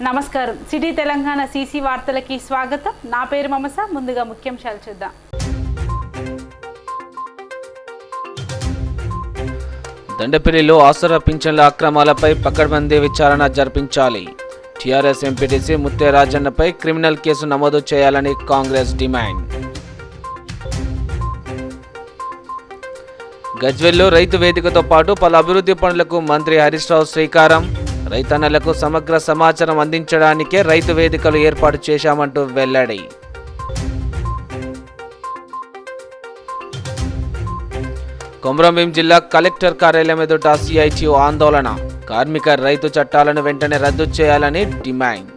నమస్కారం city Telangana CC వార్తలకి స్వాగతం. నా పేరు మమస. ముందుగా ముఖ్యాంశాలు చూద్దాం. దండపల్లిలో ఆసరా పింఛన్ల అక్రమాలపై పకడ్బందీ విచారణ జరిపించాలి. టీఆర్ఎస్ ఎంపీటీసీ ముత్తే రాజన్నపై క్రిమినల్ కేసు నమోదు చేయాలని కాంగ్రెస్ డిమాండ్. గజ్వెల్లో రైతు వేదికతో పాటు పలు అభివృద్ధి పనులకు మంత్రి హరీష్ రావు శ్రీకారం. రైతన్నలకు సమగ్ర సమాచారం అందించడానికే రైతు వేదికలు ఏర్పాటు చేశామంటూ వెల్లడి. కొమరంభీం జిల్లా కలెక్టర్ కార్యాలయం ఎదుట సిఐటియు ఆందోళన. కార్మిక రైతు చట్టాలను వెంటనే రద్దు చేయాలని డిమాండ్.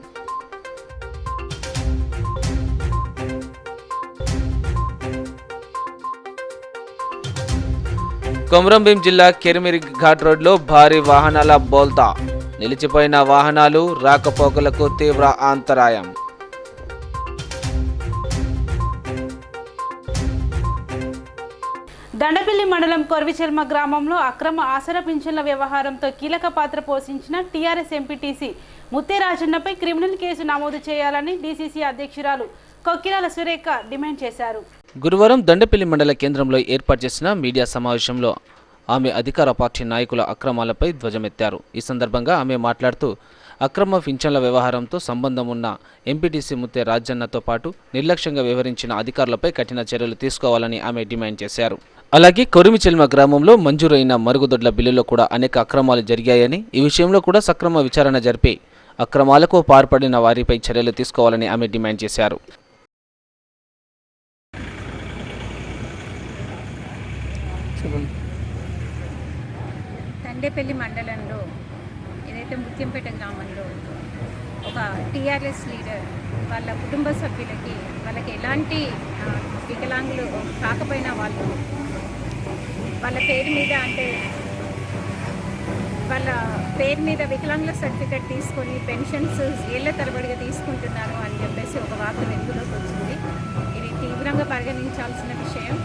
కొమరంభీం జిల్లా కెరిమిరి ఘాట్ రోడ్లో భారీ వాహనాల బోల్తా. నిలిచిపోయిన వాహనాలు రాకపోకలకు తీవ్ర అంతరాయం. దండపల్లి మండలం కొర్విచెల్మ గ్రామంలో అక్రమ ఆసరా పింఛన్ల వ్యవహారంతో కీలక పాత్ర పోషించిన టీఆర్ఎస్ ఎంపీటీసీ ముత్తే రాజన్నపై క్రిమినల్ కేసు నమోదు చేయాలని డీసీసీ అధ్యక్షురాలు కొక్కిరాల సురేఖ డిమాండ్ చేశారు. గురువారం దండపల్లి మండల కేంద్రంలో ఏర్పాటు చేసిన మీడియా సమావేశంలో ఆమె అధికార పార్టీ నాయకుల అక్రమాలపై ధ్వజమెత్తారు. ఈ సందర్భంగా ఆమె మాట్లాడుతూ అక్రమ పింఛన్ల వ్యవహారంతో సంబంధం ఉన్న ఎంపీటీసీ ముత్తే రాజన్నతో పాటు నిర్లక్ష్యంగా వ్యవహరించిన అధికారులపై కఠిన చర్యలు తీసుకోవాలని ఆమె డిమాండ్ చేశారు. అలాగే కొరిమిచెల్మ గ్రామంలో మంజూరైన మరుగుదొడ్ల బిల్లులో కూడా అనేక అక్రమాలు జరిగాయని, ఈ విషయంలో కూడా సక్రమ విచారణ జరిపి అక్రమాలకు పాల్పడిన వారిపై చర్యలు తీసుకోవాలని ఆమె డిమాండ్ చేశారు. దండేపల్లి మండలంలో ఏదైతే ముత్యంపేట గ్రామంలో ఒక టీఆర్ఎస్ లీడర్ వాళ్ళ కుటుంబ సభ్యులకి వాళ్ళకి ఎలాంటి వికలాంగులు కాకపోయినా వాళ్ళ పేరు మీద అంటే వాళ్ళ పేరు మీద వికలాంగుల సర్టిఫికెట్ తీసుకొని పెన్షన్స్ ఏళ్ల తరబడిగా తీసుకుంటున్నారు అని చెప్పేసి ఒక వార్త వెలుగులోకి వచ్చింది. ఇది తీవ్రంగా పరిగణించాల్సిన విషయం.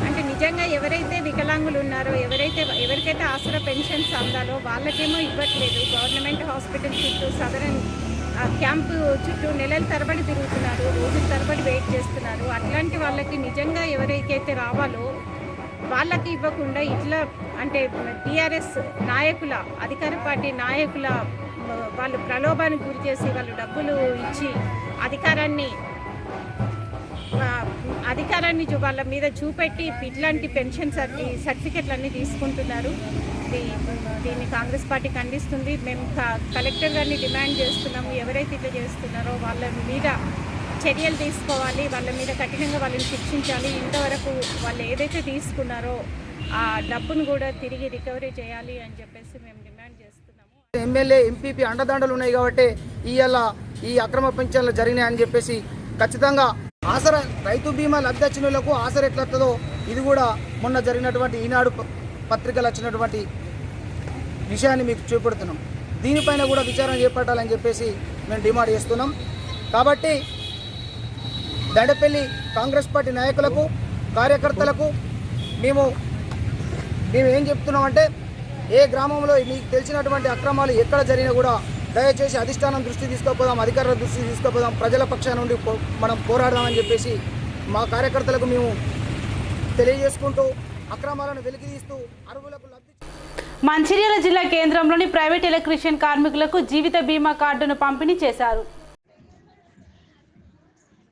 అంటే నిజంగా ఎవరైతే వికలాంగులు ఉన్నారో ఎవరికైతే ఆసరా పెన్షన్స్ అందాలో వాళ్ళకేమో ఇవ్వట్లేదు. గవర్నమెంట్ హాస్పిటల్ చుట్టూ సదరన్ క్యాంపు చుట్టూ నెలల తరబడి తిరుగుతున్నారు, రోజుల తరబడి వెయిట్ చేస్తున్నారు. అట్లాంటి వాళ్ళకి నిజంగా ఎవరికైతే రావాలో వాళ్ళకి ఇవ్వకుండా ఇట్లా అంటే టీఆర్ఎస్ నాయకుల అధికార పార్టీ నాయకుల వాళ్ళు ప్రలోభానికి గురి చేసి వాళ్ళు డబ్బులు ఇచ్చి అధికారాన్ని వాళ్ళ మీద చూపెట్టి ఇట్లాంటి పెన్షన్ సర్టిఫికెట్లన్నీ తీసుకుంటున్నారు. దీన్ని కాంగ్రెస్ పార్టీ ఖండిస్తుంది. మేము కలెక్టర్ గారిని డిమాండ్ చేస్తున్నాము. ఎవరైతే ఇట్లా చేస్తున్నారో వాళ్ళ మీద చర్యలు తీసుకోవాలి, వాళ్ళ మీద కఠినంగా వాళ్ళని శిక్షించాలి. ఇంతవరకు వాళ్ళు ఏదైతే తీసుకున్నారో ఆ డబ్బును కూడా తిరిగి రికవరీ చేయాలి అని చెప్పేసి మేము డిమాండ్ చేస్తున్నాము. ఎమ్మెల్యే ఎంపీపీ అండదండలు ఉన్నాయి కాబట్టి ఈ అక్రమ పెన్షన్లు జరిగినాయని చెప్పేసి ఖచ్చితంగా ఆసరా రైతు బీమా లబ్ధిదారులకు ఆసరా ఎట్లా వస్తుందో ఇది కూడా మొన్న జరిగినటువంటి ఈనాడు పత్రికలు వచ్చినటువంటి విషయాన్ని మీకు చూపెడుతున్నాం. దీనిపైన కూడా విచారణ చేపట్టాలని చెప్పేసి మేము డిమాండ్ చేస్తున్నాం. కాబట్టి దండపల్లి కాంగ్రెస్ పార్టీ నాయకులకు కార్యకర్తలకు మేము ఏం చెప్తున్నామంటే ఏ గ్రామంలో మీకు తెలిసినటువంటి అక్రమాలు ఎక్కడ జరిగినా కూడా దయచేసి అధిష్టానం దృష్టి తీసుకోపోదాం, అధికారుల దృష్టి తీసుకోపోదాం, ప్రజల పక్షాన నుండి మనం పోరాడదామని చెప్పేసి మా కార్యకర్తలకు మేము తెలియజేసుకుంటూ అక్రమాలను వెలికితీస్తూ అర్హులకు లబ్ధి. మంచిర్యాల జిల్లా కేంద్రంలోని ప్రైవేట్ ఎలక్ట్రీషియన్ కార్మికులకు జీవిత బీమా కార్డును పంపిణీ చేశారు.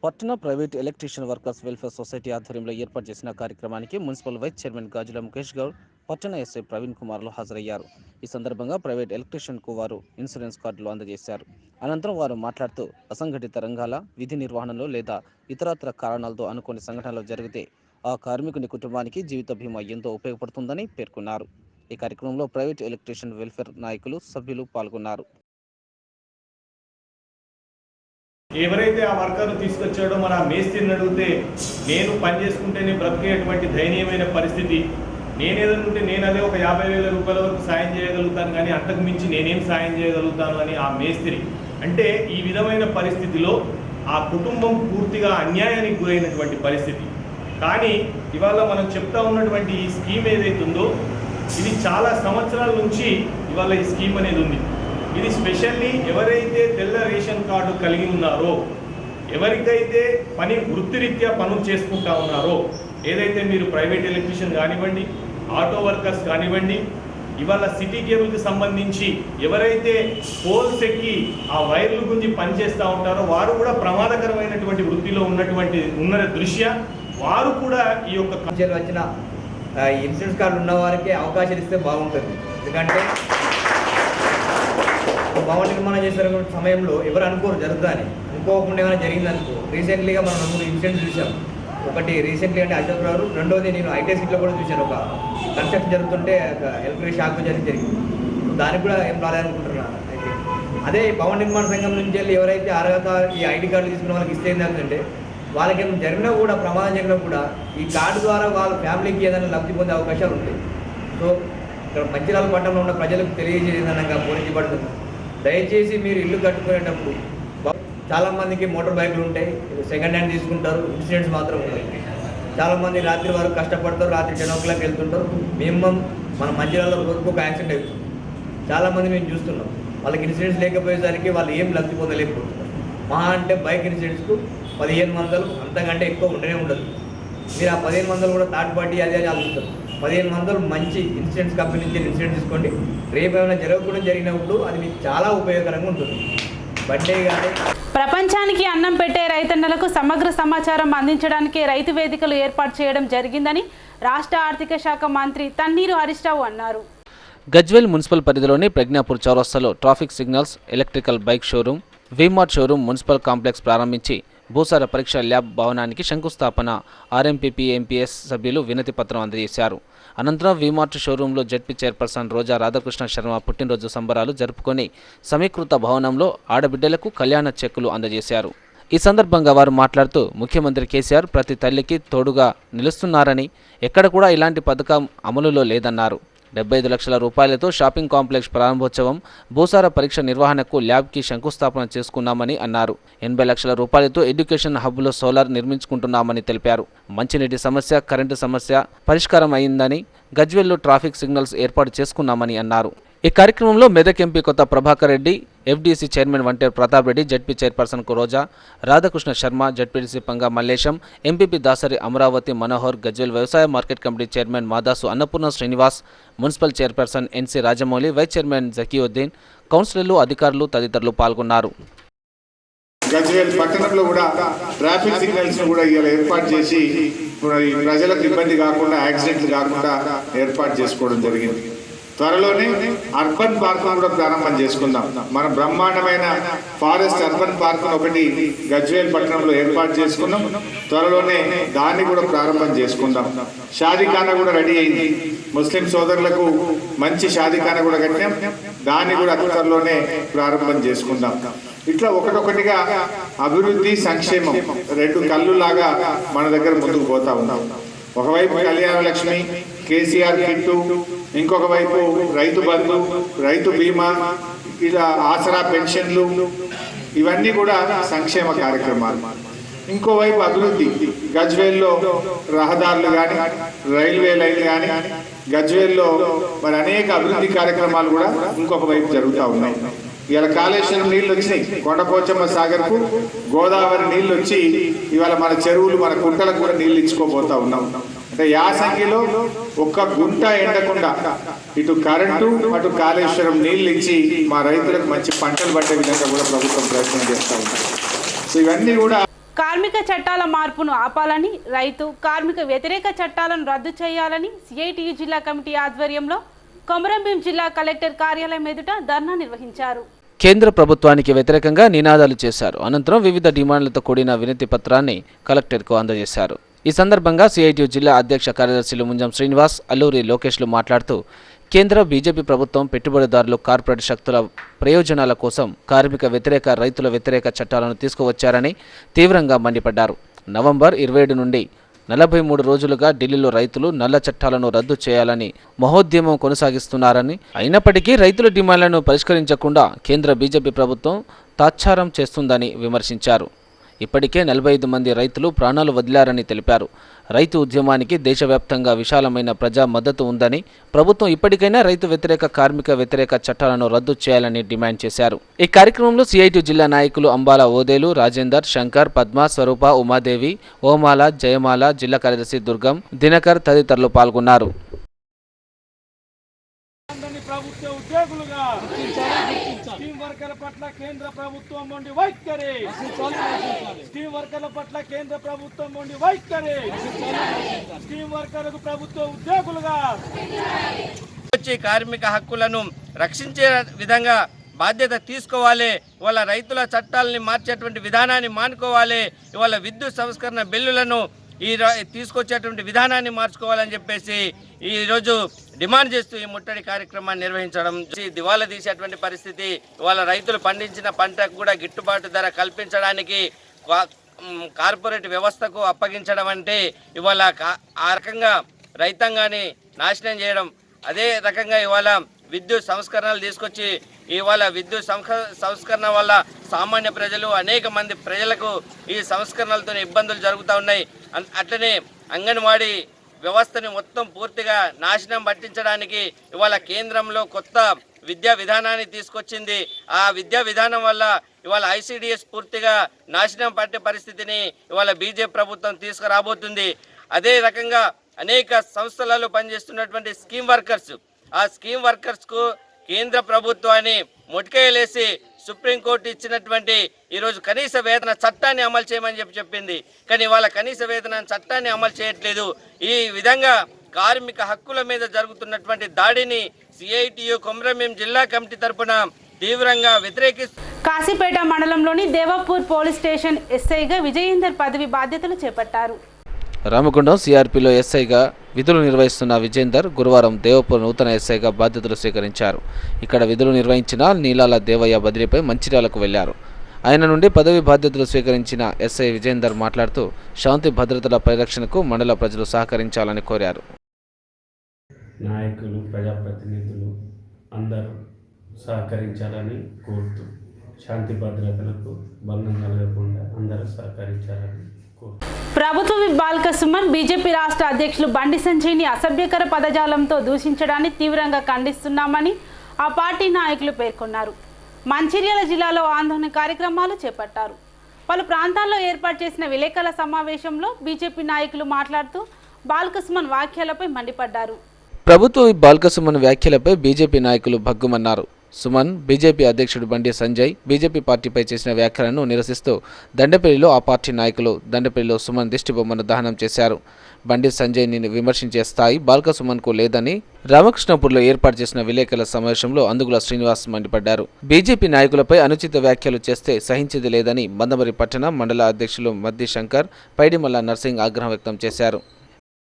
పట్టణ private electrician workers welfare society ఆధ్వర్యంలో ఏర్పాటు చేసిన కార్యక్రమానికి మున్సిపల్ వైస్ చైర్మన్ గాజుల ముఖేష్ గౌడ్, పట్టణ ఎస్ఐ ప్రవీణ్ కుమార్లు హాజరయ్యారు. ఈ సందర్భంగా ప్రైవేట్ ఎలక్ట్రీషియన్కు వారు ఇన్సూరెన్స్ కార్డులు అందజేశారు. అనంతరం వారు మాట్లాడుతూ అసంఘటిత రంగాల విధి నిర్వహణలో లేదా ఇతరత్ర కారణాలతో అనుకోని సంఘటనలు జరిగితే ఆ కార్మికుని కుటుంబానికి జీవిత బీమా ఎంతో ఉపయోగపడుతుందని పేర్కొన్నారు. ఈ కార్యక్రమంలో ప్రైవేట్ ఎలక్ట్రీషియన్ వెల్ఫేర్ నాయకులు, సభ్యులు పాల్గొన్నారు. ఎవరైతే ఆ వర్కర్ను తీసుకొచ్చాడో మరి ఆ మేస్త్రిని అడిగితే నేను పని చేసుకుంటేనే బ్రతికేటువంటి దయనీయమైన పరిస్థితి, నేనేదనుకుంటే నేను అదే ఒక 50,000 రూపాయల వరకు సాయం చేయగలుగుతాను, కానీ అంతకు మించి నేనేం సాయం చేయగలుగుతాను అని ఆ మేస్త్రి అంటే ఈ విధమైన పరిస్థితిలో ఆ కుటుంబం పూర్తిగా అన్యాయానికి గురైనటువంటి పరిస్థితి. కానీ ఇవాళ మనం చెప్తా ఉన్నటువంటి ఈ స్కీమ్ ఏదైతే ఉందో ఇది చాలా సంవత్సరాల నుంచి ఇవాళ ఈ స్కీమ్ అనేది ఉంది. ఇది స్పెషల్లీ ఎవరైతే తెల్ల రేషన్ కార్డు కలిగి ఉన్నారో, ఎవరికైతే వృత్తిరీత్యా పనులు చేసుకుంటా ఉన్నారో, ఏదైతే మీరు ప్రైవేట్ ఎలక్ట్రీషియన్ కానివ్వండి, ఆటో వర్కర్స్ కానివ్వండి, ఇవాళ సిటీ కేబుల్కి సంబంధించి ఎవరైతే పోల్స్ ఎక్కి ఆ వైర్లు గురించి పనిచేస్తూ ఉంటారో వారు కూడా ప్రమాదకరమైనటువంటి వృత్తిలో ఉన్న దృష్ట్యా వారు కూడా ఈ యొక్క వచ్చిన ఇన్సూరెన్స్ కార్డు ఉన్న వారికి అవకాశాలు ఇస్తే బాగుంటుంది. ఎందుకంటే భవన నిర్మాణం చేసే సమయంలో ఎవరు అనుకోరు జరుగుతుందని, అనుకోకుండా ఏమైనా జరిగిందనుకో. రీసెంట్లీగా మనం 2 ఇన్సిడెంట్స్ చూసాం. ఒకటి రీసెంట్లీ అంటే అశోక్ గారు, రెండోది నేను ఐటీ సీట్లో కూడా చూశాను. ఒక కన్స్ట్రక్షన్ జరుగుతుంటే ఎలక్ట్రిక్ షాక్ జరిగింది. దానికి కూడా ఏం రాలేదనుకుంటున్నాను. అయితే అదే భవన నిర్మాణ సంఘం నుంచి వెళ్ళి ఎవరైతే అర్హత ఈ ఐడి కార్డులు తీసుకున్న వాళ్ళకి ఇస్తే ఏంటంటే వాళ్ళకి ఏమైనా జరిగినా కూడా, ప్రమాదం జరిగినా కూడా ఈ కార్డు ద్వారా వాళ్ళ ఫ్యామిలీకి ఏదైనా లబ్ధి పొందే అవకాశాలు ఉంటాయి. సో ఇక్కడ మంచిర్యాల పట్టణంలో ఉన్న ప్రజలకు తెలియజేయదనంగా పోలించబడుతుంది. దయచేసి మీరు ఇల్లు కట్టుకునేటప్పుడు చాలామందికి మోటార్ బైకులు ఉంటాయి, సెకండ్ హ్యాండ్ తీసుకుంటారు, ఇన్సూరెన్స్ మాత్రం ఉంటాయి. చాలామంది రాత్రి వరకు కష్టపడతారు, రాత్రి 10 o'clock వెళ్తుంటారు. మినిమం మన మంచిర్యాలలో రోజుకు ఒక యాక్సిడెంట్ అవుతుంది. చాలామంది మేము చూస్తున్నాం, వాళ్ళకి ఇన్సూరెన్స్ లేకపోయేసరికి వాళ్ళు ఏం లబ్ధి పొందలేకపోతున్నారు. మహా అంటే బైక్ ఇన్సూరెన్స్కు 1500, అంతకంటే ఎక్కువ ఉండనే ఉండదు. మీరు ఆ 1500 కూడా థర్డ్ పార్టీ అదే ఆలోచిస్తారు. 1500 మంచి ఇన్సూరెన్స్ కంపెనీ నుంచి ఇన్సూరెన్స్ తీసుకోండి. రేపు ఏమైనా జరగకుండా జరిగినప్పుడు అది మీకు చాలా ఉపయోగకరంగా ఉంటుంది. బర్త్డే కానీ ప్రపంచానికి అన్నం పెట్టే రైతన్నలకు సమగ్ర సమాచారం అందించడానికి రైతు వేదికలు ఏర్పాటు చేయడం జరిగిందని రాష్ట్ర ఆర్థిక శాఖ మంత్రి తన్నీరు హరీష్ రావు అన్నారు. గజ్వేల్ మున్సిపల్ పరిధిలోని ప్రజ్ఞాపూర్ చౌరస్తాలో traffic signals, electrical bike showroom, V-Mart showroom, municipal complex ప్రారంభించి భూసార పరీక్ష ల్యాబ్ భవనానికి శంకుస్థాపన ఆర్ఎంపీపీ ఎంపీఎస్ సభ్యులు వినతి పత్రం అందజేశారు. అనంతరం వీమార్ట్ షోరూంలో జడ్పీ చైర్పర్సన్ రోజా రాధాకృష్ణ శర్మ పుట్టినరోజు సంబరాలు జరుపుకొని సమీకృత భవనంలో ఆడబిడ్డలకు కళ్యాణ చెక్కులు అందజేశారు. ఈ సందర్భంగా వారు మాట్లాడుతూ ముఖ్యమంత్రి కేసీఆర్ ప్రతి తల్లికి తోడుగా నిలుస్తున్నారని, ఎక్కడ కూడా ఇలాంటి పథకం అమలులో లేదన్నారు. 75 లక్షల రూపాయలతో షాపింగ్ కాంప్లెక్స్ ప్రారంభోత్సవం, భూసార పరీక్ష నిర్వహణకు ల్యాబ్కి శంకుస్థాపన చేసుకున్నామని అన్నారు. 80 లక్షల రూపాయలతో ఎడ్యుకేషన్ హబ్లో సోలార్ నిర్మించుకుంటున్నామని తెలిపారు. మంచినీటి సమస్య, కరెంటు సమస్య పరిష్కారం అయిందని, గజ్వేల్లో ట్రాఫిక్ సిగ్నల్స్ ఏర్పాటు చేసుకున్నామని అన్నారు. ఈ కార్యక్రమంలో Medak MP Kotha Prabhakar Reddy, FDC chairman Vanteru Pratap Reddy, ZP chairperson Roja Radhakrishna Sharma, ZPTC Panga Mallesham, MPP Dasari Amaravathi Manohar, Gajwel వ్యవసాయ market committee chairman Madasu Annapurna Srinivas, municipal chairperson NC Rajamouli, vice chairman Zakiuddin, కౌన్సిలర్లు, అధికారులు తదితరులు పాల్గొన్నారు. గజ్వేల్ పట్టణంలో కూడా ట్రాఫిక్ సిగ్నల్స్ కూడా ఇలా ఏర్పాటు చేసి ప్రజలకు ఇబ్బంది కాకుండా, యాక్సిడెంట్లు కాకుండా ఏర్పాటు చేసుకోవడం జరిగింది. త్వరలోనే అర్బన్ పార్క్ కూడా ప్రారంభం చేసుకుందాం. మన బ్రహ్మాండమైన ఫారెస్ట్ అర్బన్ పార్క్ ఒకటి గజ్వేల్ పట్టణంలో ఏర్పాటు చేసుకున్నాం. త్వరలోనే దాన్ని కూడా ప్రారంభం చేసుకుందాం. షాదీఖానా కూడా రెడీ అయింది. ముస్లిం సోదరులకు మంచి షాదీఖానా కూడా కట్టాం. దాన్ని కూడా అతి త్వరలోనే ప్రారంభం చేసుకుందాం. ఇట్లా ఒకటొకటిగా అభివృద్ధి, సంక్షేమం 2 కళ్ళులాగా మన దగ్గర ముందుకు పోతా ఉన్నాం. ఒకవైపు కళ్యాణ లక్ష్మి, కేసీఆర్ కిట్టు, ఇంకొక వైపు రైతు బంధు, రైతు బీమా, ఇలా ఆసరా పెన్షన్లు, ఇవన్నీ కూడా సంక్షేమ కార్యక్రమాలు. ఇంకోవైపు అభివృద్ధి, గజ్వేల్లో రహదారులు కానీ, రైల్వే లైన్లు కానీ, గజ్వేల్లో మరి అనేక అభివృద్ధి కార్యక్రమాలు కూడా ఇంకొక వైపు జరుగుతూ ఉన్నాయి. ఇవాళ కాళేశ్వరం నీళ్ళు వచ్చినాయి, కొండపోచమ్మ సాగర్కు గోదావరి నీళ్ళు వచ్చి ఇవాళ మన చెరువులు, మన కుంటలకు కూడా నీళ్ళు ఇచ్చుకోబోతా ఉన్నాం. అంటే యాసంగిలో ఒక్క గుంట ఎండకుండా ఇటు కరెంటు, అటు కాళేశ్వరం నీళ్ళు ఇచ్చి మా రైతులకు మంచి పంటలు పట్టే విధంగా కూడా ప్రభుత్వం ప్రయత్నం చేస్తూ ఉంటారు. సో ఇవన్నీ కూడా కార్మిక చట్టాల మార్పును ఆపాలని, రైతు కార్మిక వ్యతిరేక చట్టాలను రద్దు చేయాలని సిఐటియు జిల్లా కమిటీ ఆధ్వర్యంలో కొమరంభీం జిల్లా కలెక్టర్ కార్యాలయం ఎదుట ధర్నా నిర్వహించారు. కేంద్ర ప్రభుత్వానికి వ్యతిరేకంగా నినాదాలు చేశారు. అనంతరం వివిధ డిమాండ్లతో కూడిన వినతి పత్రాన్ని కలెక్టర్కు అందజేశారు. ఈ సందర్భంగా సిఐటియు జిల్లా అధ్యక్ష కార్యదర్శులు ముంజం శ్రీనివాస్, అల్లూరి లోకేష్లు మాట్లాడుతూ కేంద్ర బీజేపీ ప్రభుత్వం పెట్టుబడిదారులు, కార్పొరేట్ శక్తుల ప్రయోజనాల కోసం కార్మిక వ్యతిరేక, రైతుల వ్యతిరేక చట్టాలను తీసుకువచ్చారని తీవ్రంగా మండిపడ్డారు. నవంబర్ 27 నుండి 43 రోజులుగా ఢిల్లీలో రైతులు నల్ల చట్టాలను రద్దు చేయాలని మహోద్యమం కొనసాగిస్తున్నారని, అయినప్పటికీ రైతుల డిమాండ్లను పరిష్కరించకుండా కేంద్ర బీజేపీ ప్రభుత్వం తాత్సారం చేస్తుందని విమర్శించారు. ఇప్పటికే 45 మంది రైతులు ప్రాణాలు వదిలారని తెలిపారు. రైతు ఉద్యమానికి దేశవ్యాప్తంగా విశాలమైన ప్రజా మద్దతు ఉందని, ప్రభుత్వం ఇప్పటికైనా రైతు వ్యతిరేక కార్మిక వ్యతిరేక చట్టాలను రద్దు చేయాలని డిమాండ్ చేశారు. ఈ కార్యక్రమంలో సిఐటి జిల్లా నాయకులు అంబాల ఓదేలు, రాజేందర్, శంకర్, పద్మ, స్వరూప, ఉమాదేవి, ఓమాల, జయమాల, జిల్లా కార్యదర్శి దుర్గం, దినకర్ తదితరులు పాల్గొన్నారు. ప్రభుత్వ ఉద్యోగులుగా స్కీమ్ వర్కర్ల పట్ల కేంద్ర ప్రభుత్వం నుండి వైఖరి, స్కీమ్ వర్కర్ల పట్ల కేంద్ర ప్రభుత్వం నుండి వైఖరి, స్కీమ్ వర్కర్లకు ప్రభుత్వ ఉద్యోగులుగా వచ్చే కార్మిక హక్కులను రక్షించే విధంగా బాధ్యత తీసుకోవాలి. ఇవాళ రైతుల చట్టాలని మార్చేటువంటి విధానాన్ని మానుకోవాలి. ఇవాళ విద్యుత్ సంస్కరణ బిల్లులను తీసుకొచ్చేటువంటి విధానాన్ని మార్చుకోవాలని చెప్పేసి ఈరోజు డిమాండ్ చేస్తూ ఈ ముట్టడి కార్యక్రమాన్ని నిర్వహించడం, దివాలా తీసేటువంటి పరిస్థితి. ఇవాళ రైతులు పండించిన పంటకు కూడా గిట్టుబాటు ధర కల్పించడానికి కార్పొరేట్ వ్యవస్థకు అప్పగించడం అంటే ఇవాళ ఆ రకంగా రైతాంగాన్ని నాశనం చేయడం. అదే రకంగా ఇవాళ విద్యుత్ సంస్కరణలు తీసుకొచ్చి ఇవాళ విద్యుత్ సంస్కరణ వల్ల సామాన్య ప్రజలు అనేక మంది ప్రజలకు ఈ సంస్కరణలతో ఇబ్బందులు జరుగుతూ ఉన్నాయి. అట్లనే అంగన్వాడీ వ్యవస్థని మొత్తం పూర్తిగా నాశనం పట్టించడానికి ఇవాళ కేంద్రంలో కొత్త విద్యా విధానాన్ని తీసుకొచ్చింది. ఆ విద్యా విధానం వల్ల ఇవాళ ఐసిడిఎస్ పూర్తిగా నాశనం పట్టే పరిస్థితిని ఇవాళ బీజేపీ ప్రభుత్వం తీసుకురాబోతుంది. అదే రకంగా అనేక సంస్థలలో పనిచేస్తున్నటువంటి స్కీమ్ వర్కర్స్, ఆ స్కీమ్ వర్కర్స్కు కేంద్ర ప్రభుత్వాన్ని మొటికేయలేసి సుప్రీంకోర్టు ఇచ్చినటువంటి ఈరోజు కనీస వేతన చట్టాన్ని అమలు చేయమని చెప్పింది. కానీ వాళ్ళ కనీస వేతన చట్టాన్ని అమలు చేయట్లేదు. ఈ విధంగా కార్మిక హక్కుల మీద జరుగుతున్నటువంటి దాడిని సిఐటియు కొమరంభీం జిల్లా కమిటీ తరపున తీవ్రంగా వ్యతిరేకిస్తూ కాశీపేట మండలంలోని దేవాపూర్ పోలీస్ స్టేషన్ ఎస్ఐగా విజయేందర్ పదవి బాధ్యతలు చేపట్టారు. రామగుండం సిఆర్పిలో ఎస్ఐగా విధులు నిర్వహిస్తున్న విజేందర్ గురువారం దేవపూర్ నూతన ఎస్ఐగా బాధ్యతలు స్వీకరించారు. ఇక్కడ విధులు నిర్వహించిన నీలాల దేవయ్య బదిలీపై మంచిర్యాలకు వెళ్లారు. ఆయన నుండి పదవి బాధ్యతలు స్వీకరించిన ఎస్ఐ విజేందర్ మాట్లాడుతూ శాంతి భద్రతల పరిరక్షణకు మండల ప్రజలు సహకరించాలని కోరారు. నాయకులు, ప్రజాప్రతినిధులు అందరూ సహకరించాలని కోరుతూ శాంతి భద్రతలకు భంగం కలగకుండా అందరూ సహకరించాలని ప్రభుత్వ విప్ బాల్క సుమన్ బీజేపీ రాష్ట్ర అధ్యక్షులు బండి సంజయ్ని అసభ్యకర పదజాలంతో దూషించడాన్ని తీవ్రంగా ఖండిస్తున్నామని ఆ పార్టీ నాయకులు పేర్కొన్నారు. మంచిర్యాల జిల్లాలో ఆందోళన కార్యక్రమాలు చేపట్టారు. పలు ప్రాంతాల్లో ఏర్పాటు చేసిన విలేకరుల సమావేశంలో బీజేపీ నాయకులు మాట్లాడుతూ బాల్క సుమన్ వ్యాఖ్యలపై మండిపడ్డారు. ప్రభుత్వ విప్ బాల్క సుమన్ వ్యాఖ్యలపై బీజేపీ నాయకులు భగ్గుమన్నారు. సుమన్, బీజేపీ అధ్యక్షుడు బండి సంజయ్ బీజేపీ పార్టీపై చేసిన వ్యాఖ్యలను నిరసిస్తూ దండపల్లిలో ఆ పార్టీ నాయకులు దండపల్లిలో సుమన్ దిష్టిబొమ్మను దహనం చేశారు. బండి సంజయ్ని విమర్శించే స్థాయి బాల్క సుమన్కు లేదని రామకృష్ణపూర్లో ఏర్పాటు చేసిన విలేకరుల సమావేశంలో అందుగుల శ్రీనివాస్ మండిపడ్డారు. బీజేపీ నాయకులపై అనుచిత వ్యాఖ్యలు చేస్తే సహించేది లేదని మందమరి పట్టణ మండల అధ్యక్షులు మద్ది శంకర్, పైడిమల్ల నర్సింగ్ ఆగ్రహం వ్యక్తం చేశారు.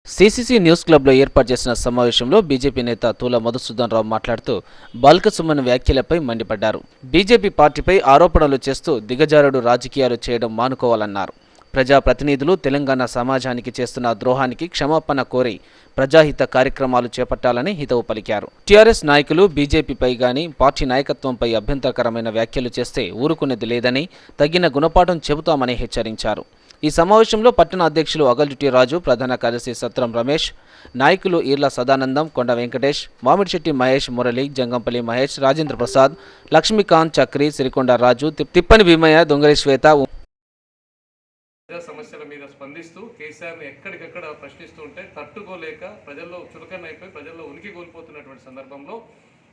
సిసిసి న్యూస్ క్లబ్లో ఏర్పాటు చేసిన సమావేశంలో బీజేపీ నేత తూల మధుసూదన్ రావు మాట్లాడుతూ బాల్క సుమన్ వ్యాఖ్యలపై మండిపడ్డారు. బీజేపీ పార్టీపై ఆరోపణలు చేస్తూ దిగజారుడు రాజకీయాలు చేయడం మానుకోవాలన్నారు. ప్రజాప్రతినిధులు తెలంగాణ సమాజానికి చేస్తున్న ద్రోహానికి క్షమాపణ కోరి ప్రజాహిత కార్యక్రమాలు చేపట్టాలని హితవు పలికారు. టీఆర్ఎస్ నాయకులు బీజేపీపై గాని పార్టీ నాయకత్వంపై అభ్యంతరకరమైన వ్యాఖ్యలు చేస్తే ఊరుకునేది లేదని, తగిన గుణపాఠం చెబుతామని హెచ్చరించారు. ఈ సమావేశంలో పట్టణ అధ్యక్షులు అగల్జుటి రాజు, ప్రధాన కార్యదర్శి సత్రం రమేష్, నాయకులు ఈర్ల సదానందం, కొండ వెంకటేష్, మామిడిశెట్టి మహేష్, మురళి, జంగంపల్లి మహేష్, రాజేంద్ర ప్రసాద్, లక్ష్మీకాంత్, చక్రి, సిరికొండ రాజు, తిప్పని భీమయ్య, దొంగలి శ్వేత సమస్యల మీద స్పందిస్తూ కేసీఆర్ని ఎక్కడికక్కడ ప్రశ్నిస్తూ ఉంటే తట్టుకోలేక ప్రజల్లో చులకనైపోయి ప్రజల్లో ఉనికి కోల్పోతున్నటువంటి సందర్భంలో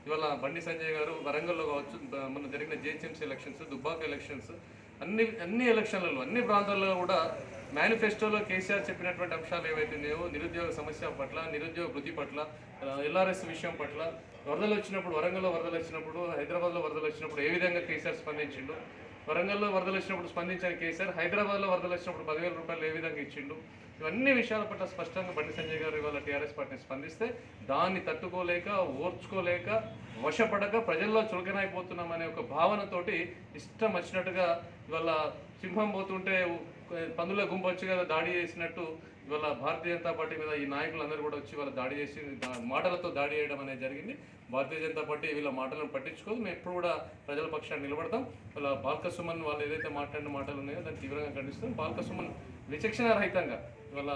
ఇవాళ బండి సంజయ్ గారు వరంగల్లో కావచ్చు, మొన్న జరిగిన జిహెచ్ఎంసీ ఎలక్షన్స్, దుబ్బాక ఎలక్షన్స్, అన్ని ఎలక్షన్లలో అన్ని ప్రాంతాల్లో కూడా మేనిఫెస్టోలో కేసీఆర్ చెప్పినటువంటి అంశాలు ఏవైతున్నాయో నిరుద్యోగ సమస్య పట్ల, నిరుద్యోగ వృద్ధి పట్ల, ఎల్ఆర్ఎస్ విషయం పట్ల, వరదలు వచ్చినప్పుడు వరంగల్లో వరదలు వచ్చినప్పుడు, హైదరాబాద్లో వరదలు వచ్చినప్పుడు ఏ విధంగా కేసీఆర్ స్పందించిండు, వరంగల్లో వరదలు వచ్చినప్పుడు స్పందించిన కేసీఆర్ హైదరాబాద్లో వరదలు వచ్చినప్పుడు 10,000 రూపాయలు ఏ విధంగా ఇచ్చిండు, ఇవన్నీ విషయాల పట్ల స్పష్టంగా బండి సంజయ్ గారు ఇవాళ టీఆర్ఎస్ పార్టీని స్పందిస్తే దాన్ని తట్టుకోలేక, ఓర్చుకోలేక, వశపడక ప్రజల్లో చులకనైపోతున్నామనే ఒక భావనతోటి ఇష్టం వచ్చినట్టుగా ఇవాళ సింహం పోతుంటే పందుల గుంపు వచ్చి కదా దాడి చేసినట్టు ఇవాళ భారతీయ జనతా పార్టీ మీద ఈ నాయకులందరూ కూడా వచ్చి వాళ్ళ దాడి చేసి మాటలతో దాడి చేయడం అనేది జరిగింది. భారతీయ జనతా పార్టీ వీళ్ళ మాటలను పట్టించుకోదు. మేము ఎప్పుడు కూడా ప్రజల పక్షాన్ని నిలబడతాం. వాళ్ళ బాల్క సుమన్ వాళ్ళు ఏదైతే మాట్లాడిన మాటలు ఉన్నాయో దాన్ని తీవ్రంగా ఖండిస్తాం. బాల్క సుమన్ విచక్షణ రహితంగా ఇవాళ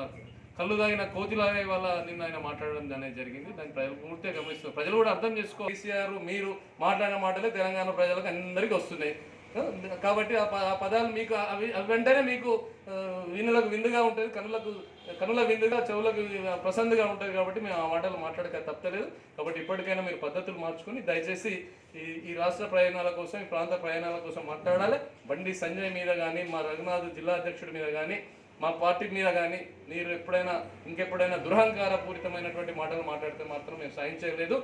కళ్ళు తాగిన కోతిలాగా ఇవాళ నిన్న ఆయన మాట్లాడడం అనేది జరిగింది. దాన్ని ప్రజలు పూర్తిగా గమనిస్తున్నారు. ప్రజలు కూడా అర్థం చేసుకో, కేసీఆర్ మీరు మాట్లాడిన మాటలే తెలంగాణ ప్రజలకు అందరికీ వస్తున్నాయి కాబట్టి ఆ పదాలు మీకు అవి వెంటనే మీకు వినులకు విందుగా ఉంటుంది, కనుల విందుగా, చెవులకు ప్రసందుగా ఉంటుంది. కాబట్టి మేము ఆ మాటలు మాట్లాడక తప్పలేదు. కాబట్టి ఇప్పటికైనా మీరు పద్ధతులు మార్చుకొని దయచేసి ఈ రాష్ట్ర ప్రయాణాల కోసం, ఈ ప్రాంత ప్రయాణాల కోసం మాట్లాడాలి. బండి సంజయ్ మీద కానీ, మా రఘునాథ్ జిల్లా అధ్యక్షుడి మీద కానీ, మా పార్టీ మీద కానీ మీరు ఇంకెప్పుడైనా దురహంకారపూరితమైనటువంటి మాటలు మాట్లాడితే మాత్రం మేము సహించలేదు.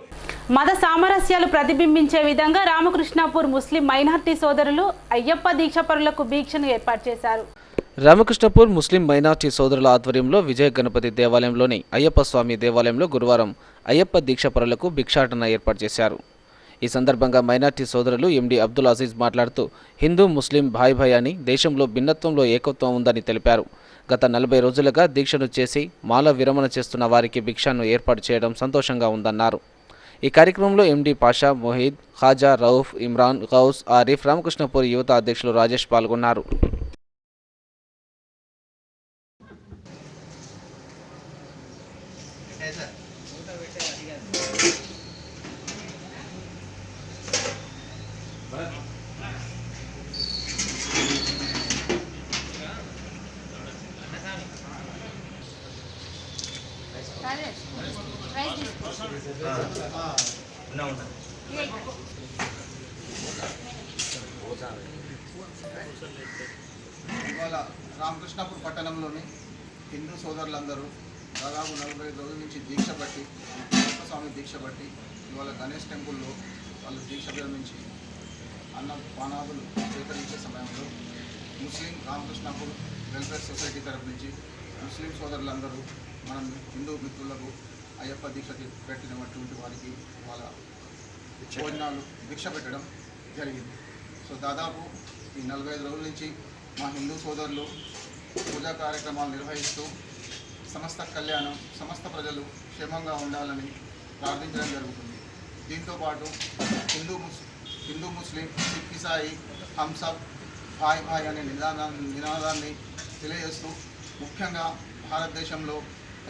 మత సామరస్యాలు ప్రతిబింబించే విధంగా రామకృష్ణాపూర్ ముస్లిం మైనార్టీ సోదరులు అయ్యప్ప దీక్షపరులకు దీక్షను ఏర్పాటు చేశారు. రామకృష్ణపూర్ ముస్లిం మైనార్టీ సోదరుల ఆధ్వర్యంలో విజయ గణపతి దేవాలయంలోని అయ్యప్ప స్వామి దేవాలయంలో గురువారం అయ్యప్ప దీక్షపరులకు భిక్షాటన ఏర్పాటు చేశారు. ఈ సందర్భంగా మైనార్టీ సోదరులు ఎండి అబ్దుల్ అజీజ్ మాట్లాడుతూ హిందూ ముస్లిం భాయ్ అని దేశంలో భిన్నత్వంలో ఏకత్వం ఉందని తెలిపారు. గత 40 రోజులుగా దీక్షను చేసి మాల విరమణ చేస్తున్న వారికి భిక్షను ఏర్పాటు చేయడం సంతోషంగా ఉందన్నారు. ఈ కార్యక్రమంలో ఎండి పాషా, మొహీద్, ఖాజా, రౌఫ్, ఇమ్రాన్, గౌస్, ఆరిఫ్, రామకృష్ణపూర్ యువత అధ్యక్షులు రాజేష్ పాల్గొన్నారు. ఇవాళ రామకృష్ణాపూర్ పట్టణంలోని హిందూ సోదరులందరూ దాదాపు 45 రోజుల నుంచి దీక్ష బట్టి, స్వామి దీక్ష బట్టి ఇవాళ గణేష్ టెంపుల్లో వాళ్ళు దీక్ష విరమించి అన్న పానాదులు స్వీకరించే సమయంలో ముస్లిం రామకృష్ణాపూర్ వెల్ఫేర్ సొసైటీ తరఫు నుంచి ముస్లిం సోదరులందరూ మనం హిందూ మిత్రులకు అయ్యప్ప దీక్ష పెట్టినటువంటి వారికి వాళ్ళ భోజనాలు భిక్ష పెట్టడం జరిగింది. సో దాదాపు ఈ 45 రోజుల నుంచి మా హిందూ సోదరులు పూజా కార్యక్రమాలు నిర్వహిస్తూ సమస్త కళ్యాణం, సమస్త ప్రజలు క్షేమంగా ఉండాలని ప్రార్థించడం జరుగుతుంది. దీంతోపాటు హిందూ ముస్లిం సిక్ ఇసాయి హంసబ్ భాయ్ అనే నినాదాన్ని తెలియజేస్తూ ముఖ్యంగా భారతదేశంలో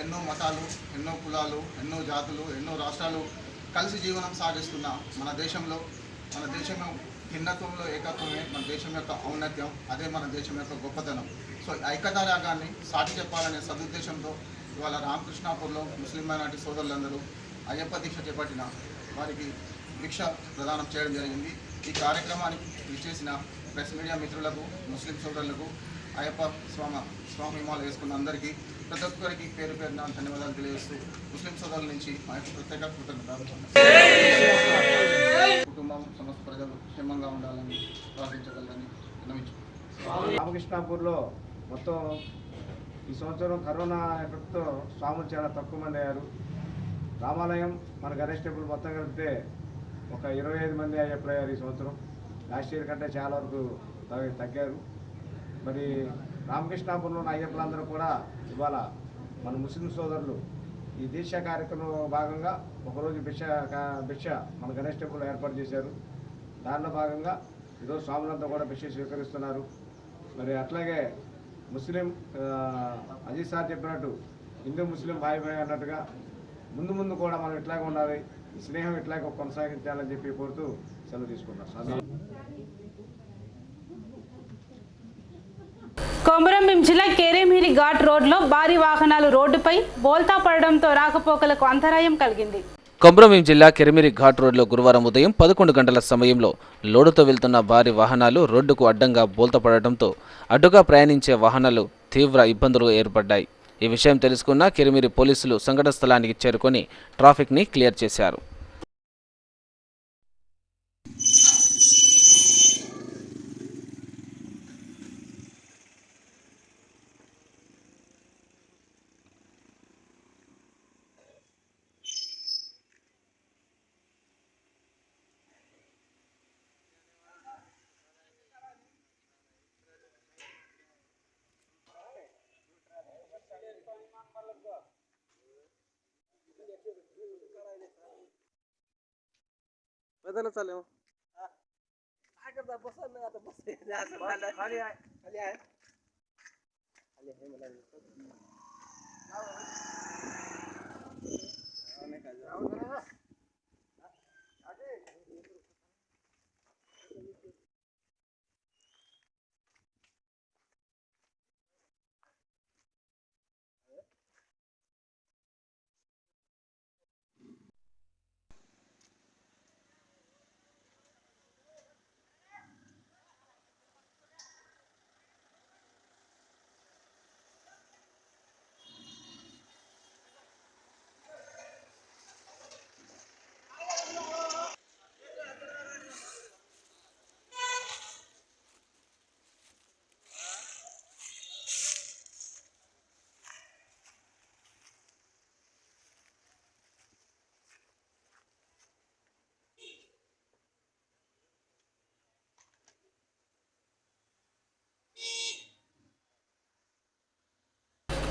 ఎన్నో మతాలు, ఎన్నో కులాలు, ఎన్నో జాతులు, ఎన్నో రాష్ట్రాలు కలిసి జీవనం సాగిస్తున్న మన దేశంలో మన దేశం భిన్నత్వంలో ఏకత్వమే మన దేశం యొక్క ఔన్నత్యం, అదే మన దేశం యొక్క గొప్పతనం. సో ఐక్యతా రాగాన్ని సాటి చెప్పాలనే సదుద్దేశంతో ఇవాళ రామకృష్ణాపూర్లో ముస్లిం మైనార్టీ సోదరులందరూ అయ్యప్ప దీక్ష చేపట్టిన వారికి భిక్ష ప్రదానం చేయడం జరిగింది. ఈ కార్యక్రమానికి విచ్చేసిన ప్రెస్ మీడియా మిత్రులకు, ముస్లిం సోదరులకు, అయ్యప్ప స్వామి మాల వేసుకున్న అందరికీ ప్రతి ఒక్కరికి పేరు పేరున ధన్యవాదాలు తెలియజేస్తూ ముస్లిం సోదరుల నుంచి మా యొక్క ప్రత్యేక కృతజ్ఞతలు. కుటుంబం, సమస్త ప్రజలు క్షేమంగా ఉండాలని ప్రార్థించగలరని విన్నవించుకుంటున్నాను. రామకృష్ణాపూర్లో మొత్తం ఈ సంవత్సరం కరోనా ఎఫెక్ట్తో స్వాములు చాలా తక్కువ మంది అయ్యారు. రామాలయం మన గణేష్ టెంపుల్ మొత్తం కలిపితే ఒక 25 మంది అయ్యప్పలు అయ్యారు ఈ సంవత్సరం. లాస్ట్ ఇయర్ కంటే చాలా వరకు తగ్గారు. మరి రామకృష్ణాపూర్లో ఉన్న అయ్యప్పలందరూ కూడా ఇవాళ మన ముస్లిం సోదరులు ఈ దీక్ష కార్యక్రమంలో భాగంగా ఒకరోజు భిక్ష మన గణేష్ టెంపుల్లో ఏర్పాటు చేశారు. దానిలో భాగంగా ఈరోజు స్వాములంతా కూడా భిక్ష స్వీకరిస్తున్నారు. మరి అట్లాగే ముస్లిం అజీజ్ సార్ చెప్పినట్టు హిందూ ముస్లిం భాయ్ అన్నట్టుగా ముందు కూడా మనం ఇట్లాగే ఉండాలి, ఈ స్నేహం ఇట్లాగే కొనసాగించాలని చెప్పి కోరుతూ సెలవు తీసుకుంటాం. కొమరంభీం జిల్లా కేరేమిరి ఘాట్ రోడ్లో భారీ వాహనాలు రోడ్డుపై బోల్తా పడడంతో రాకపోకలకు అంతరాయం కలిగింది. కొమరంభీం జిల్లా కెరిమిరి ఘాట్ రోడ్లో గురువారం ఉదయం 11 గంటల సమయంలో లోడుతో వెళ్తున్న భారీ వాహనాలు రోడ్డుకు అడ్డంగా బోల్తపడటంతో అడ్డుగా ప్రయాణించే వాహనాలు తీవ్ర ఇబ్బందులు ఏర్పడ్డాయి. ఈ విషయం తెలుసుకున్న కెరిమిరి పోలీసులు సంఘటన స్థలానికి చేరుకొని ట్రాఫిక్ని క్లియర్ చేశారు.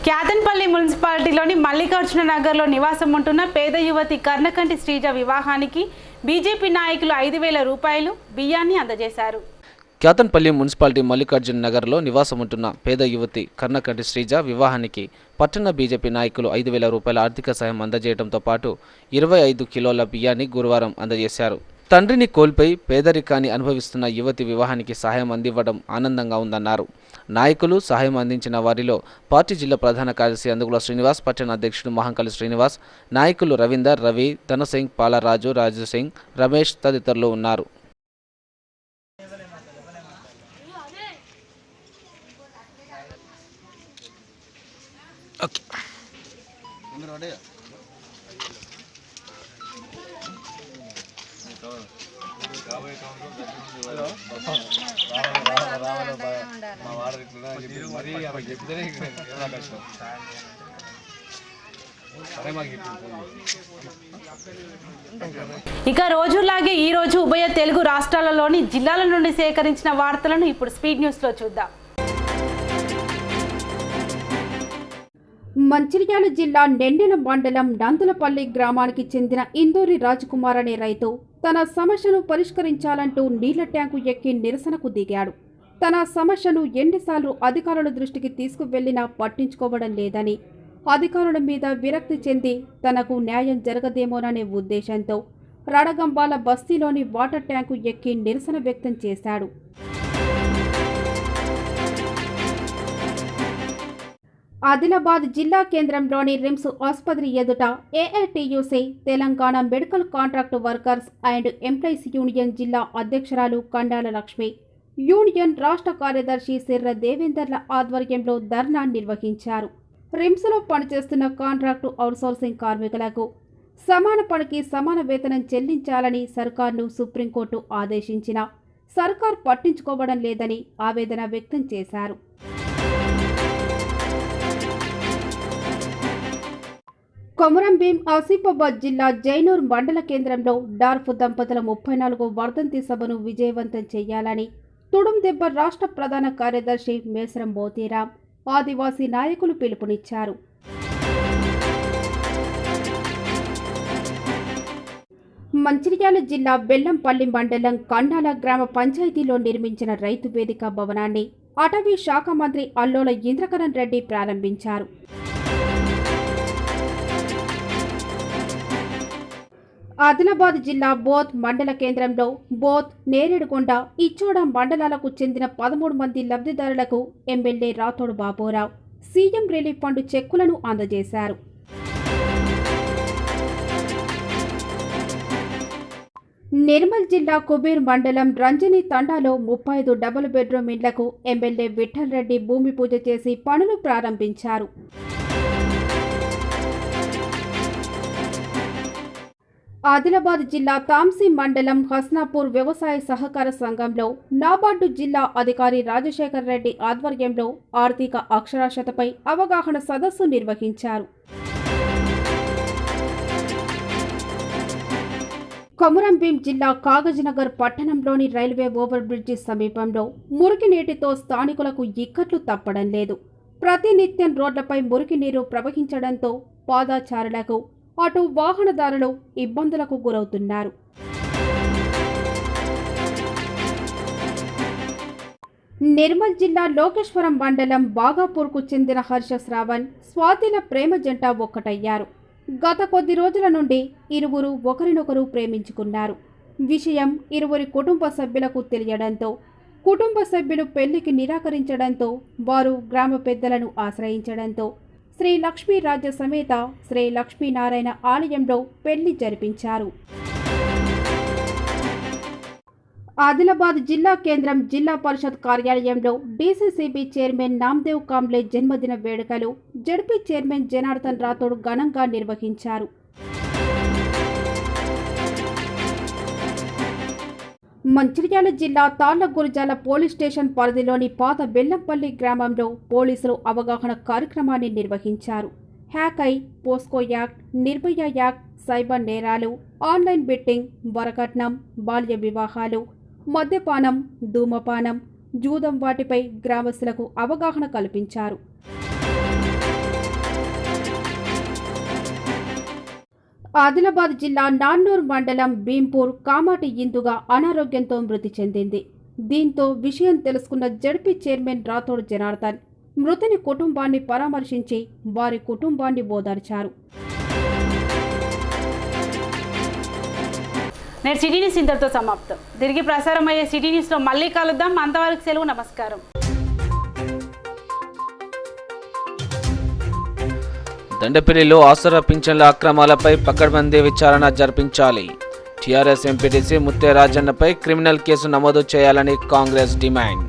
క్యాతన్పల్లి మున్సిపాలిటీలోని మల్లికార్జున నగర్లో నివాసం ఉంటున్న పేద యువతి కర్ణకంటి శ్రీజ వివాహానికి బీజేపీ నాయకులు 5,000 రూపాయలు బియ్యాన్ని అందజేశారు. క్యాతన్పల్లి మున్సిపాలిటీ మల్లికార్జున నగర్లో నివాసం ఉంటున్న పేద యువతి కర్ణకంటి శ్రీజ వివాహానికి పట్టణ బీజేపీ నాయకులు 5,000 రూపాయల ఆర్థిక సాయం అందజేయడంతో పాటు 25 కిలోల బియ్యాన్ని గురువారం అందజేశారు. తండ్రిని కోల్పోయి పేదరికాన్ని అనుభవిస్తున్న యువతి వివాహానికి సహాయం అందివ్వడం ఆనందంగా ఉందన్నారు. నాయకులు సహాయం అందించిన వారిలో పార్టీ జిల్లా ప్రధాన కార్యదర్శి అందుగుల శ్రీనివాస్, పట్టణ అధ్యక్షుడు మహంకాళి శ్రీనివాస్, నాయకులు రవీందర్, రవి, ధనసింగ్, పాలరాజు, రాజు సింగ్, రమేష్ తదితరులు ఉన్నారు. ఇక రోజులాగే ఈ రోజు ఉభయ తెలుగు రాష్ట్రాలలోని జిల్లాల నుండి సేకరించిన వార్తలను ఇప్పుడు స్పీడ్ న్యూస్ లో చూద్దాం. మంచిర్యాల జిల్లా నెండెల మండలం నందులపల్లి గ్రామానికి చెందిన ఇందూరి రాజకుమార్ అనే రైతు తన సమస్యను పరిష్కరించాలంటూ నీళ్ల ట్యాంకు ఎక్కి నిరసనకు దిగాడు. తన సమస్యను ఎన్నిసార్లు అధికారుల దృష్టికి తీసుకువెళ్లినా పట్టించుకోవడం లేదని, అధికారుల మీద విరక్తి చెంది తనకు న్యాయం జరగదేమోననే ఉద్దేశంతో రడగంబాల బస్తీలోని వాటర్ ట్యాంకు ఎక్కి నిరసన వ్యక్తం చేశాడు. ఆదిలాబాద్ జిల్లా కేంద్రంలోని రిమ్స్ ఆసుపత్రి ఎదుట AITUC Telangana medical contract workers and employees union జిల్లా అధ్యక్షురాలు కండాల లక్ష్మి, యూనియన్ రాష్ట్ర కార్యదర్శి సిర్ర దేవేందర్ల ఆధ్వర్యంలో ధర్నా నిర్వహించారు. రిమ్స్లో పనిచేస్తున్న కాంట్రాక్టు అవుట్సోర్సింగ్ కార్మికులకు సమాన పనికి సమాన వేతనం చెల్లించాలని సర్కార్ను సుప్రీంకోర్టు ఆదేశించినా సర్కార్ పట్టించుకోవడం లేదని ఆవేదన వ్యక్తం చేశారు. కొమరంభీం ఆసిఫాబాద్ జిల్లా జైనూర్ మండల కేంద్రంలో డార్ఫ్ దంపతుల 34వ వర్ధంతి సభను విజయవంతం చేయాలని తుడుందెబ్బ రాష్ట్ర ప్రధాన కార్యదర్శి మేసరం మోతీరాం, ఆదివాసీ నాయకులు పిలుపునిచ్చారు. మంచిర్యాల జిల్లా బెల్లంపల్లి మండలం కండాల గ్రామ పంచాయతీలో నిర్మించిన రైతు వేదిక భవనాన్ని అటవీ శాఖ మంత్రి అల్లోల ఇంద్రకరణ్ రెడ్డి ప్రారంభించారు. ఆదిలాబాద్ జిల్లా బోధ్ మండల కేంద్రంలో బోధ్, నేరేడుగొండ, ఇచ్చోడ మండలాలకు చెందిన 13 మంది లబ్ధిదారులకు MLA Rathod Baburao CM relief fund చెక్కులను అందజేశారు. నిర్మల్ జిల్లా కుబీర్ మండలం రంజని తండాలో 35 డబుల్ బెడ్రూమ్ ఇండ్లకు ఎమ్మెల్యే విఠల్ రెడ్డి భూమి పూజ చేసి పనులు ప్రారంభించారు. ఆదిలాబాద్ జిల్లా తాంసీ మండలం హస్నాపూర్ వ్యవసాయ సహకార సంఘంలో నాబార్డు జిల్లా అధికారి రాజశేఖర్ రెడ్డి ఆధ్వర్యంలో ఆర్థిక అక్షరాస్యతపై అవగాహన సదస్సు నిర్వహించారు. కొమరంభీం జిల్లా కాగజ్నగర్ పట్టణంలోని రైల్వే ఓవర్ బ్రిడ్జి సమీపంలో మురికి నీటితో స్థానికులకు ఇక్కట్లు తప్పడం లేదు. ప్రతినిత్యం రోడ్లపై మురికి నీరు ప్రవహించడంతో పాదచారులకు, అటు వాహనదారులు ఇబ్బందులకు గురవుతున్నారు. నిర్మల్ జిల్లా లోకేశ్వరం మండలం బాగాపూర్కు చెందిన హర్ష శ్రావణ్ స్వాతిల ప్రేమ జంట ఒక్కటయ్యారు. గత కొద్ది రోజుల నుండి ఇరువురు ఒకరినొకరు ప్రేమించుకున్నారు. విషయం ఇరువురి కుటుంబ సభ్యులకు తెలియడంతో కుటుంబ సభ్యులు పెళ్లికి నిరాకరించడంతో వారు గ్రామ పెద్దలను ఆశ్రయించడంతో శ్రీ లక్ష్మీ రాజ్య సమేత శ్రీ లక్ష్మీనారాయణ ఆలయంలో పెళ్లి జరిపించారు. ఆదిలాబాద్ జిల్లా కేంద్రం జిల్లా పరిషత్ కార్యాలయంలో డీసీసీబీ చైర్మన్ నామ్దేవ్ కాంబ్లే జన్మదిన వేడుకలు జడ్పీ చైర్మన్ జనార్దన్ రాథోడ్ ఘనంగా నిర్వహించారు. మంచిర్యాల జిల్లా తాళ్లగురిజాల పోలీస్ స్టేషన్ పరిధిలోని పాత బెల్లంపల్లి గ్రామంలో పోలీసులు అవగాహన కార్యక్రమాన్ని నిర్వహించారు. హ్యాకై, POCSO act, Nirbhaya act, cyber నేరాలు, ఆన్లైన్ బెట్టింగ్, వరకట్నం, బాల్య వివాహాలు, మద్యపానం, ధూమపానం, జూదం వాటిపై గ్రామస్తులకు అవగాహన కల్పించారు. ఆదిలాబాద్ జిల్లా నాన్నూర్ మండలం భీంపూర్ కామాటి ఇందుగా అనారోగ్యంతో మృతి చెందింది. దీంతో విషయం తెలుసుకున్న జడ్పీ చైర్మన్ రాథోడ్ జనార్దన్ మృతుని కుటుంబాన్ని పరామర్శించి వారి కుటుంబాన్ని ఓదార్చారు. నేడు సిటీ న్యూస్ ఇంతటితో సమాప్తం. తిరిగి ప్రసారం అయ్యే సిటీ న్యూస్లో మళ్ళీ కలుద్దాం. అంతవరకు సెలవు. నమస్కారం. దండపల్లిలో ఆసరా పింఛన్ల అక్రమాలపై పకడ్బందీ విచారణ జరిపించాలి. టీఆర్ఎస్ ఎంపీటీసీ ముత్తే రాజన్నపై క్రిమినల్ కేసు నమోదు చేయాలని కాంగ్రెస్ డిమాండ్.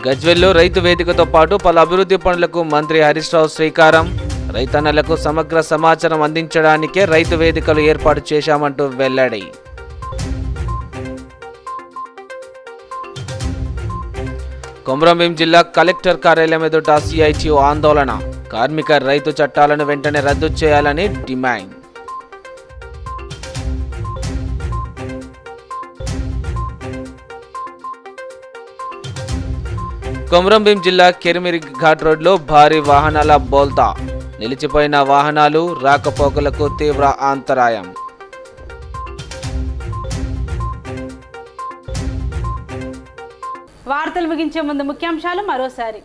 గజ్వెల్లో రైతు వేదికతో పాటు పలు అభివృద్ధి పనులకు మంత్రి హరీష్ రావు శ్రీకారం. రైతన్నలకు సమగ్ర సమాచారం అందించడానికే రైతు వేదికలు ఏర్పాటు చేశామంటూ వెల్లడి. కొమరంభీం జిల్లా కలెక్టర్ కార్యాలయం ఎదుట సిఐటియు ఆందోళన. కార్మిక రైతు చట్టాలను వెంటనే రద్దు చేయాలని డిమాండ్. కొమరంభీం జిల్లా కెరిమిరి ఘాట్ రోడ్లో భారీ వాహనాల బోల్తా. నిలిచిపోయిన వాహనాలు రాకపోకలకు తీవ్ర అంతరాయం. వార్తలు ముగించే ముందు ముఖ్యాంశాలు మరోసారి.